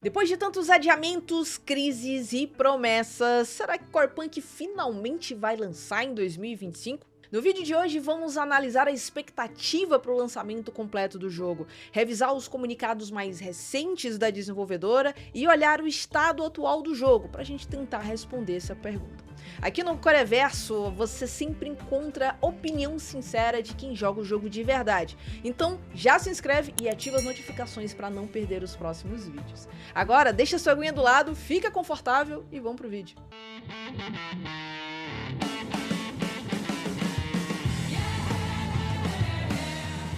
Depois de tantos adiamentos, crises e promessas, será que Corepunk finalmente vai lançar em 2025? No vídeo de hoje vamos analisar a expectativa para o lançamento completo do jogo, revisar os comunicados mais recentes da desenvolvedora e olhar o estado atual do jogo para a gente tentar responder essa pergunta. Aqui no Coreverso você sempre encontra opinião sincera de quem joga o jogo de verdade, então já se inscreve e ativa as notificações para não perder os próximos vídeos. Agora deixa sua aguinha do lado, fica confortável e vamos pro vídeo.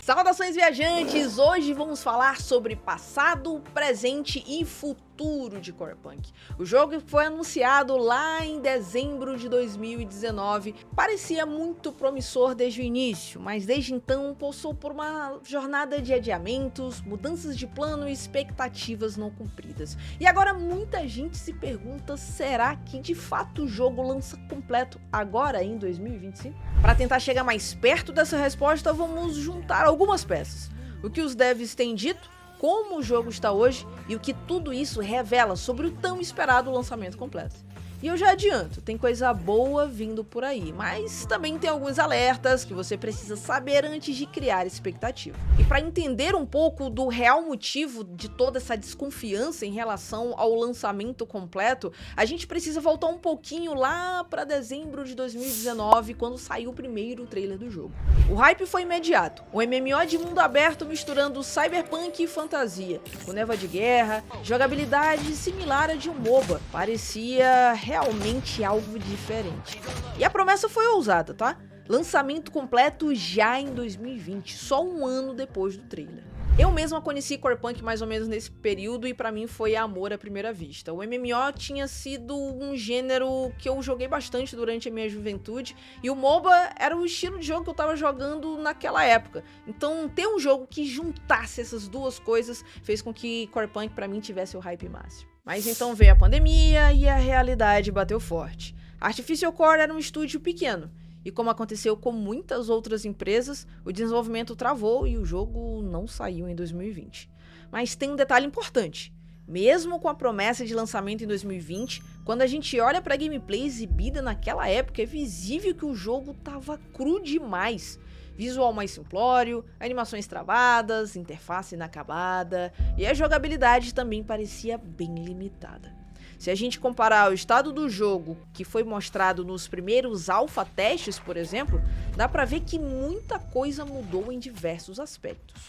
Saudações viajantes! Hoje vamos falar sobre passado, presente e futuro de Corepunk. O jogo foi anunciado lá em dezembro de 2019, parecia muito promissor desde o início, mas desde então passou por uma jornada de adiamentos, mudanças de plano e expectativas não cumpridas. E agora muita gente se pergunta, será que de fato o jogo lança completo agora em 2025? Para tentar chegar mais perto dessa resposta, vamos juntar algumas peças. O que os devs têm dito, como o jogo está hoje e o que tudo isso revela sobre o tão esperado lançamento completo. E eu já adianto, tem coisa boa vindo por aí, mas também tem alguns alertas que você precisa saber antes de criar expectativa. E para entender um pouco do real motivo de toda essa desconfiança em relação ao lançamento completo, a gente precisa voltar um pouquinho lá para dezembro de 2019, quando saiu o primeiro trailer do jogo. O hype foi imediato, um MMO de mundo aberto misturando cyberpunk e fantasia, com névoa de guerra, jogabilidade similar à de um MOBA, parecia realmente algo diferente. E a promessa foi ousada, tá? Lançamento completo já em 2020, só um ano depois do trailer. Eu mesma conheci Corepunk mais ou menos nesse período e pra mim foi amor à primeira vista. O MMO tinha sido um gênero que eu joguei bastante durante a minha juventude e o MOBA era o estilo de jogo que eu tava jogando naquela época. Então ter um jogo que juntasse essas duas coisas fez com que Corepunk pra mim tivesse o hype máximo. Mas então veio a pandemia e a realidade bateu forte. Artificial Core era um estúdio pequeno, e como aconteceu com muitas outras empresas, o desenvolvimento travou e o jogo não saiu em 2020. Mas tem um detalhe importante. Mesmo com a promessa de lançamento em 2020, quando a gente olha para a gameplay exibida naquela época, é visível que o jogo tava cru demais. Visual mais simplório, animações travadas, interface inacabada e a jogabilidade também parecia bem limitada. Se a gente comparar o estado do jogo que foi mostrado nos primeiros alpha testes, por exemplo, dá pra ver que muita coisa mudou em diversos aspectos.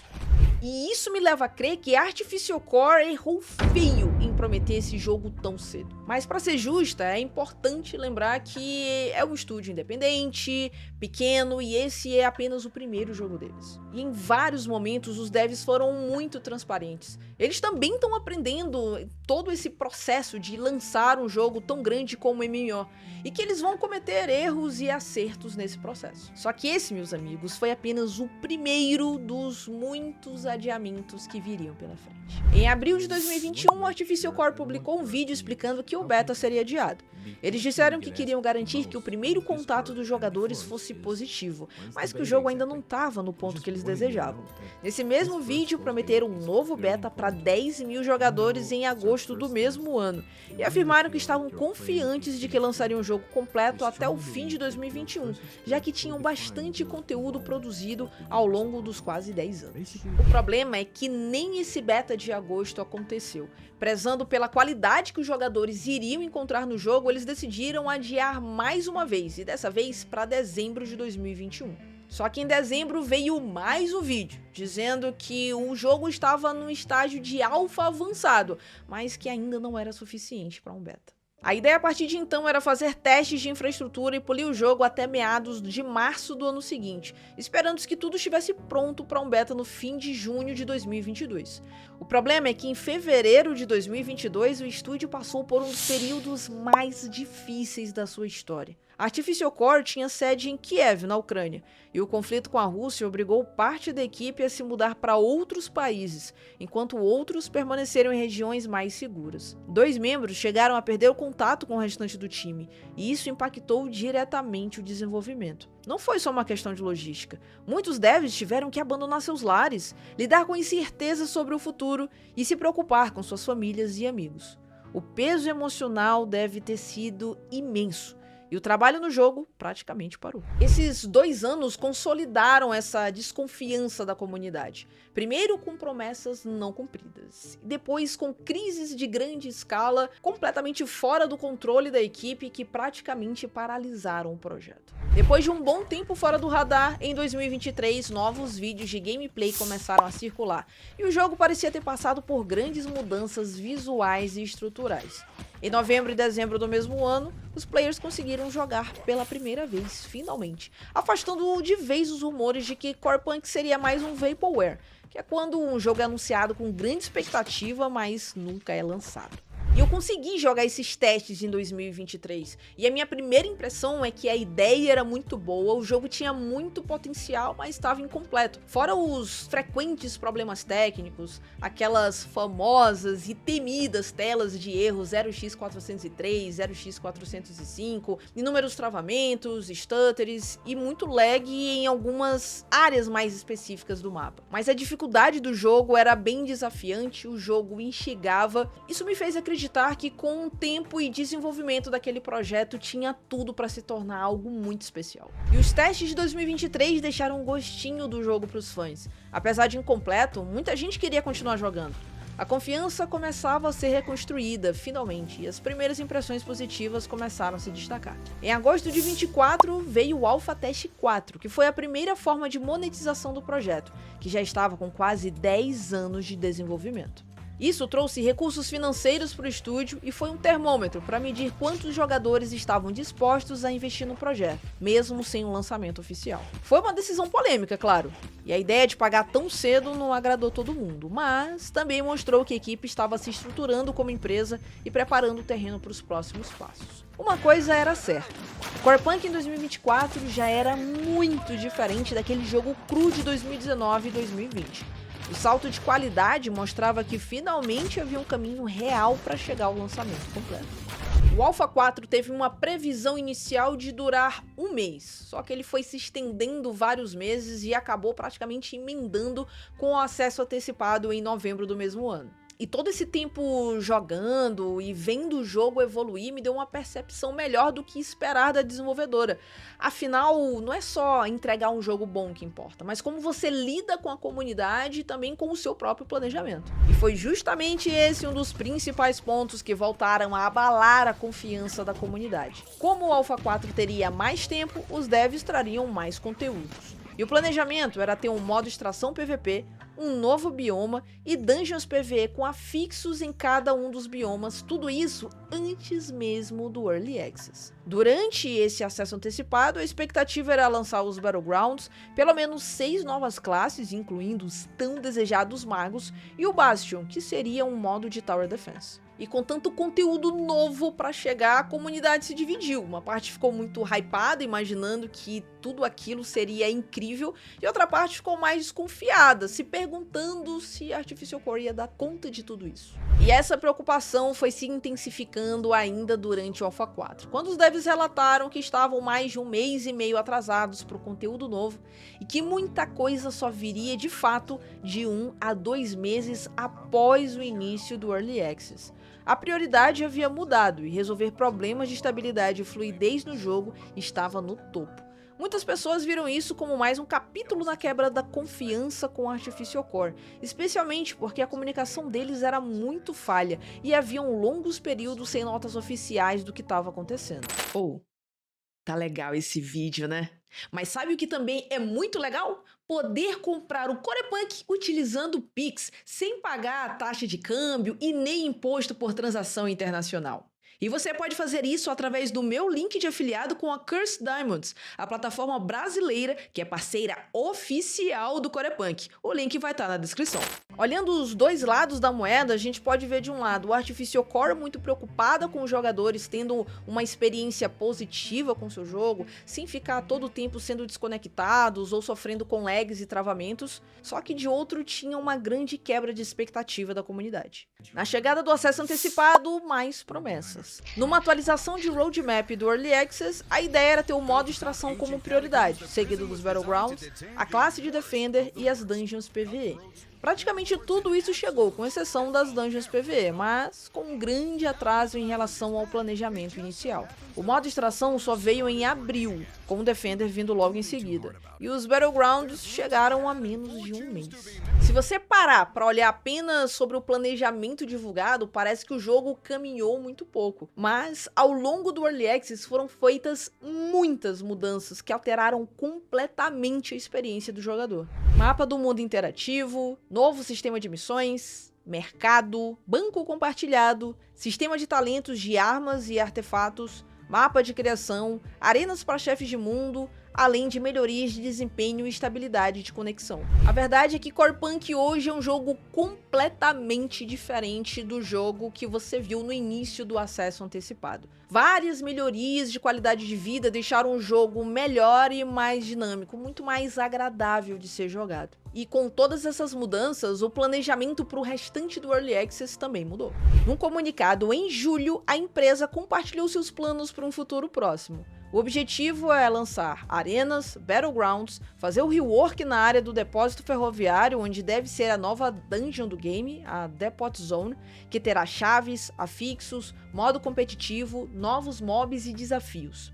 E isso me leva a crer que Artificial Core errou feio em prometer esse jogo tão cedo. Mas para ser justa, é importante lembrar que é um estúdio independente, pequeno, e esse é apenas o primeiro jogo deles. E em vários momentos os devs foram muito transparentes. Eles também estão aprendendo todo esse processo de lançar um jogo tão grande como o MMO, e que eles vão cometer erros e acertos nesse processo. Só que esse, meus amigos, foi apenas o primeiro dos muitos adiamentos que viriam pela frente. Em abril de 2021, o Artificial Core publicou um vídeo explicando que o beta seria adiado. Eles disseram que queriam garantir que o primeiro contato dos jogadores fosse positivo, mas que o jogo ainda não estava no ponto que eles desejavam. Nesse mesmo vídeo, prometeram um novo beta para 10 mil jogadores em agosto do mesmo ano, e afirmaram que estavam confiantes de que lançariam o jogo completo até o fim de 2021, já que tinham bastante conteúdo produzido ao longo dos quase 10 anos. O problema é que nem esse beta de agosto aconteceu. Prezando pela qualidade que os jogadores iriam encontrar no jogo, eles decidiram adiar mais uma vez, e dessa vez para dezembro de 2021. Só que em dezembro veio mais um vídeo, dizendo que o jogo estava no estágio de alfa avançado, mas que ainda não era suficiente para um beta. A ideia a partir de então era fazer testes de infraestrutura e polir o jogo até meados de março do ano seguinte, esperando que tudo estivesse pronto para um beta no fim de junho de 2022. O problema é que em fevereiro de 2022 o estúdio passou por um dos períodos mais difíceis da sua história. A Artificial Core tinha sede em Kiev, na Ucrânia, e o conflito com a Rússia obrigou parte da equipe a se mudar para outros países, enquanto outros permaneceram em regiões mais seguras. 2 membros chegaram a perder o contato com o restante do time, e isso impactou diretamente o desenvolvimento. Não foi só uma questão de logística. Muitos devs tiveram que abandonar seus lares, lidar com incertezas sobre o futuro e se preocupar com suas famílias e amigos. O peso emocional deve ter sido imenso, e o trabalho no jogo praticamente parou. Esses 2 anos consolidaram essa desconfiança da comunidade. Primeiro com promessas não cumpridas, e depois com crises de grande escala completamente fora do controle da equipe que praticamente paralisaram o projeto. Depois de um bom tempo fora do radar, em 2023, novos vídeos de gameplay começaram a circular, e o jogo parecia ter passado por grandes mudanças visuais e estruturais. Em novembro e dezembro do mesmo ano, os players conseguiram jogar pela primeira vez, finalmente, afastando de vez os rumores de que Corepunk seria mais um Vaporware, que é quando um jogo é anunciado com grande expectativa, mas nunca é lançado. E eu consegui jogar esses testes em 2023, e a minha primeira impressão é que a ideia era muito boa, o jogo tinha muito potencial, mas estava incompleto. Fora os frequentes problemas técnicos, aquelas famosas e temidas telas de erro 0x403, 0x405, inúmeros travamentos, stutters e muito lag em algumas áreas mais específicas do mapa. Mas a dificuldade do jogo era bem desafiante, o jogo instigava, isso me fez acreditar que com o tempo e desenvolvimento daquele projeto tinha tudo para se tornar algo muito especial. E os testes de 2023 deixaram um gostinho do jogo para os fãs. Apesar de incompleto, muita gente queria continuar jogando. A confiança começava a ser reconstruída, finalmente, e as primeiras impressões positivas começaram a se destacar. Em agosto de 24 veio o Alpha Test 4, que foi a primeira forma de monetização do projeto, que já estava com quase 10 anos de desenvolvimento. Isso trouxe recursos financeiros para o estúdio e foi um termômetro para medir quantos jogadores estavam dispostos a investir no projeto, mesmo sem um lançamento oficial. Foi uma decisão polêmica, claro, e a ideia de pagar tão cedo não agradou todo mundo, mas também mostrou que a equipe estava se estruturando como empresa e preparando o terreno para os próximos passos. Uma coisa era certa, Corepunk em 2024 já era muito diferente daquele jogo cru de 2019 e 2020. O salto de qualidade mostrava que finalmente havia um caminho real para chegar ao lançamento completo. O Alpha 4 teve uma previsão inicial de durar 1 mês, só que ele foi se estendendo vários meses e acabou praticamente emendando com o acesso antecipado em novembro do mesmo ano. E todo esse tempo jogando e vendo o jogo evoluir me deu uma percepção melhor do que esperar da desenvolvedora. Afinal, não é só entregar um jogo bom que importa, mas como você lida com a comunidade e também com o seu próprio planejamento. E foi justamente esse um dos principais pontos que voltaram a abalar a confiança da comunidade. Como o Alpha 4 teria mais tempo, os devs trariam mais conteúdos. E o planejamento era ter um modo extração PVP, um novo bioma e dungeons PvE com afixos em cada um dos biomas, tudo isso antes mesmo do Early Access. Durante esse acesso antecipado, a expectativa era lançar os Battlegrounds, pelo menos 6 novas classes, incluindo os tão desejados magos, e o Bastion, que seria um modo de Tower Defense. E com tanto conteúdo novo para chegar, a comunidade se dividiu. Uma parte ficou muito hypada, imaginando que tudo aquilo seria incrível, e outra parte ficou mais desconfiada, se perguntando se a Artificial Core ia dar conta de tudo isso. E essa preocupação foi se intensificando ainda durante o Alpha 4, quando os devs relataram que estavam mais de 1 mês e meio atrasados para o conteúdo novo, e que muita coisa só viria de fato de 1 a 2 meses após o início do Early Access. A prioridade havia mudado e resolver problemas de estabilidade e fluidez no jogo estava no topo. Muitas pessoas viram isso como mais um capítulo na quebra da confiança com a Artificial Core, especialmente porque a comunicação deles era muito falha e haviam longos períodos sem notas oficiais do que estava acontecendo. Tá legal esse vídeo, né? Mas sabe o que também é muito legal? Poder comprar o Corepunk utilizando o Pix, sem pagar a taxa de câmbio e nem imposto por transação internacional. E você pode fazer isso através do meu link de afiliado com a Cursed Diamonds, a plataforma brasileira que é parceira oficial do Corepunk. O link vai estar na descrição. Olhando os dois lados da moeda, a gente pode ver de um lado o Artificial Core muito preocupada com os jogadores tendo uma experiência positiva com seu jogo, sem ficar todo o tempo sendo desconectados ou sofrendo com lags e travamentos, só que de outro tinha uma grande quebra de expectativa da comunidade. Na chegada do acesso antecipado, mais promessas. Numa atualização de roadmap do Early Access, a ideia era ter o modo extração como prioridade, seguido dos Battlegrounds, a classe de Defender e as Dungeons PvE. Praticamente tudo isso chegou, com exceção das Dungeons PvE, mas com um grande atraso em relação ao planejamento inicial. O modo extração só veio em abril, com o Defender vindo logo em seguida, e os Battlegrounds chegaram a menos de um mês. Se você parar para olhar apenas sobre o planejamento divulgado, parece que o jogo caminhou muito pouco, mas ao longo do Early Access foram feitas muitas mudanças que alteraram completamente a experiência do jogador. Mapa do mundo interativo, novo sistema de missões, mercado, banco compartilhado, sistema de talentos de armas e artefatos, mapa de criação, arenas para chefes de mundo, além de melhorias de desempenho e estabilidade de conexão. A verdade é que Corepunk hoje é um jogo completamente diferente do jogo que você viu no início do acesso antecipado. Várias melhorias de qualidade de vida deixaram o jogo melhor e mais dinâmico, muito mais agradável de ser jogado. E com todas essas mudanças, o planejamento para o restante do Early Access também mudou. Num comunicado em julho, a empresa compartilhou seus planos para um futuro próximo. O objetivo é lançar arenas, battlegrounds, fazer o rework na área do depósito ferroviário, onde deve ser a nova dungeon do game, a Depot Zone, que terá chaves, afixos, modo competitivo, novos mobs e desafios.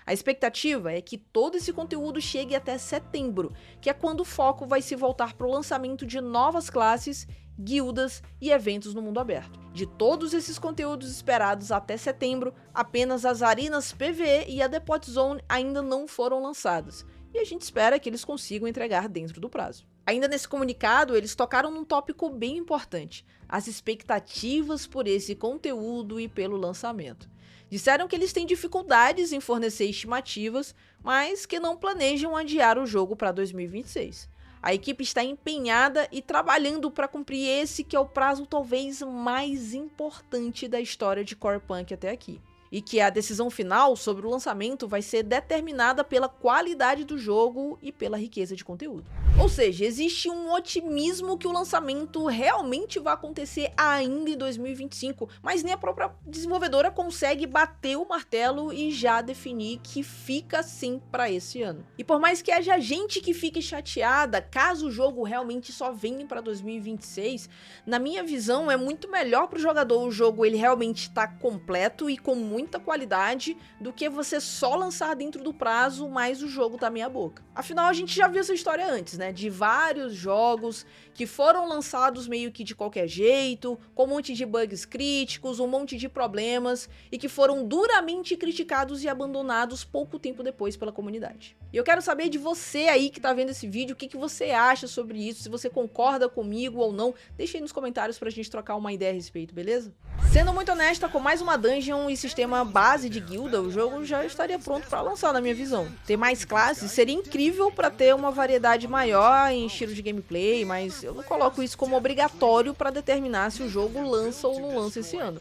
A expectativa é que todo esse conteúdo chegue até setembro, que é quando o foco vai se voltar para o lançamento de novas classes, guildas e eventos no mundo aberto. De todos esses conteúdos esperados até setembro, apenas as arenas PvE e a Depot Zone ainda não foram lançadas, e a gente espera que eles consigam entregar dentro do prazo. Ainda nesse comunicado, eles tocaram num tópico bem importante: as expectativas por esse conteúdo e pelo lançamento. Disseram que eles têm dificuldades em fornecer estimativas, mas que não planejam adiar o jogo para 2026. A equipe está empenhada e trabalhando para cumprir esse que é o prazo talvez mais importante da história de Corepunk até aqui. E que a decisão final sobre o lançamento vai ser determinada pela qualidade do jogo e pela riqueza de conteúdo. Ou seja, existe um otimismo que o lançamento realmente vai acontecer ainda em 2025, mas nem a própria desenvolvedora consegue bater o martelo e já definir que fica assim para esse ano. E por mais que haja gente que fique chateada caso o jogo realmente só venha para 2026, na minha visão é muito melhor para o jogador o jogo ele realmente tá completo e com muita qualidade do que você só lançar dentro do prazo, mas o jogo tá meia boca. Afinal, a gente já viu essa história antes, né? De vários jogos que foram lançados meio que de qualquer jeito, com um monte de bugs críticos, um monte de problemas, e que foram duramente criticados e abandonados pouco tempo depois pela comunidade. E eu quero saber de você aí que tá vendo esse vídeo, o que você acha sobre isso, se você concorda comigo ou não, deixa aí nos comentários pra gente trocar uma ideia a respeito, beleza? Sendo muito honesta, com mais uma dungeon e sistema base de guilda, o jogo já estaria pronto para lançar, na minha visão. Ter mais classes seria incrível para ter uma variedade maior em estilo de gameplay, mas eu não coloco isso como obrigatório para determinar se o jogo lança ou não lança esse ano.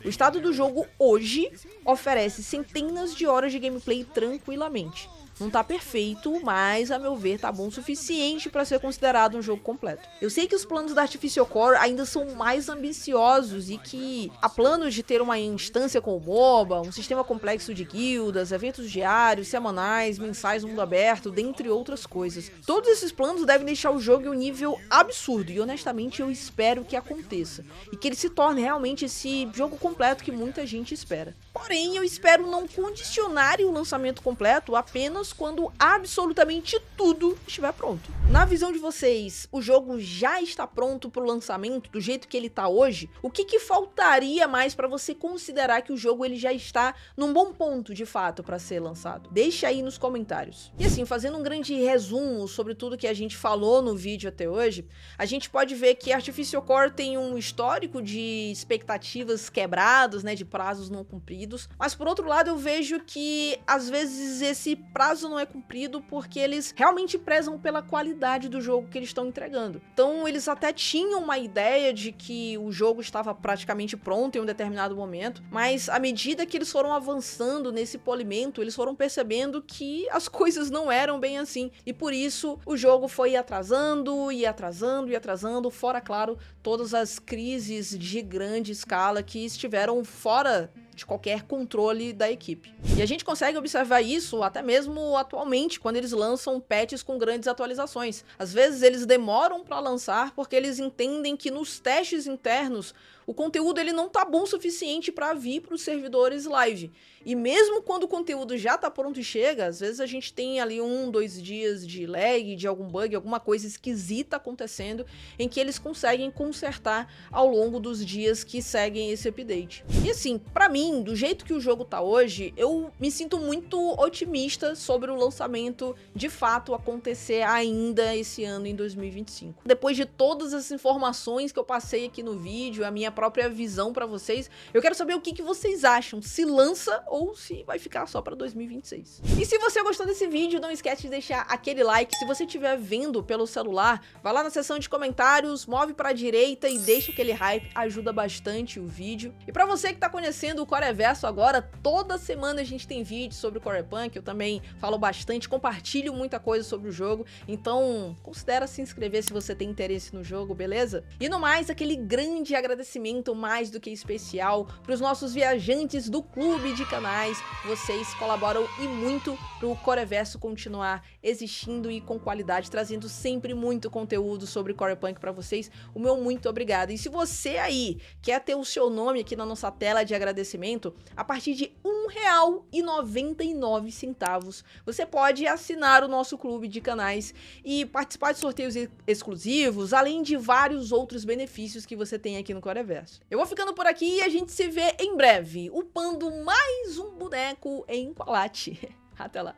O estado do jogo hoje oferece centenas de horas de gameplay tranquilamente. Não tá perfeito, mas a meu ver tá bom o suficiente para ser considerado um jogo completo. Eu sei que os planos da Artificial Core ainda são mais ambiciosos e que há planos de ter uma instância com o MOBA, um sistema complexo de guildas, eventos diários, semanais, mensais no mundo aberto, dentre outras coisas. Todos esses planos devem deixar o jogo em um nível absurdo e honestamente eu espero que aconteça e que ele se torne realmente esse jogo completo que muita gente espera. Porém, eu espero não condicionar o lançamento completo apenas apenas quando absolutamente tudo estiver pronto. Na visão de vocês, o jogo já está pronto para o lançamento do jeito que ele está hoje? O que faltaria mais para você considerar que o jogo ele já está num bom ponto, de fato, para ser lançado? Deixa aí nos comentários. E assim, fazendo um grande resumo sobre tudo que a gente falou no vídeo até hoje, a gente pode ver que Artificial Core tem um histórico de expectativas quebradas, né, de prazos não cumpridos, mas por outro lado eu vejo que às vezes esse prazo não é cumprido porque eles realmente prezam pela qualidade do jogo que eles estão entregando. Então eles até tinham uma ideia de que o jogo estava praticamente pronto em um determinado momento, mas à medida que eles foram avançando nesse polimento, eles foram percebendo que as coisas não eram bem assim, e por isso o jogo foi atrasando e atrasando e atrasando, fora, claro, todas as crises de grande escala que estiveram fora de qualquer controle da equipe. E a gente consegue observar isso até mesmo atualmente, quando eles lançam patches com grandes atualizações. Às vezes eles demoram para lançar porque eles entendem que nos testes internos o conteúdo ele não tá bom o suficiente para vir para os servidores live. E mesmo quando o conteúdo já tá pronto e chega, às vezes a gente tem ali 1, 2 dias de lag, de algum bug, alguma coisa esquisita acontecendo, em que eles conseguem consertar ao longo dos dias que seguem esse update. E assim, para mim, do jeito que o jogo tá hoje, eu me sinto muito otimista sobre o lançamento de fato acontecer ainda esse ano em 2025. Depois de todas as informações que eu passei aqui no vídeo, a minha própria visão para vocês, eu quero saber o que vocês acham, se lança ou se vai ficar só para 2026. E se você gostou desse vídeo, não esquece de deixar aquele like. Se você estiver vendo pelo celular, vai lá na seção de comentários, move para a direita e deixa aquele hype, ajuda bastante o vídeo. E para você que tá conhecendo o Coreverso agora, toda semana a gente tem vídeo sobre o Corepunk, eu também falo bastante, compartilho muita coisa sobre o jogo, então considera se inscrever se você tem interesse no jogo, beleza? E no mais, aquele grande agradecimento mais do que especial para os nossos viajantes do clube de canais. Vocês colaboram e muito para o Coreverso continuar existindo e com qualidade, trazendo sempre muito conteúdo sobre Corepunk para vocês. O meu muito obrigado. E se você aí quer ter o seu nome aqui na nossa tela de agradecimento, a partir de R$1,99 você pode assinar o nosso clube de canais e participar de sorteios exclusivos, além de vários outros benefícios que você tem aqui no Coreverso. Eu vou ficando por aqui e a gente se vê em breve, upando mais um boneco em Qualate. Até lá!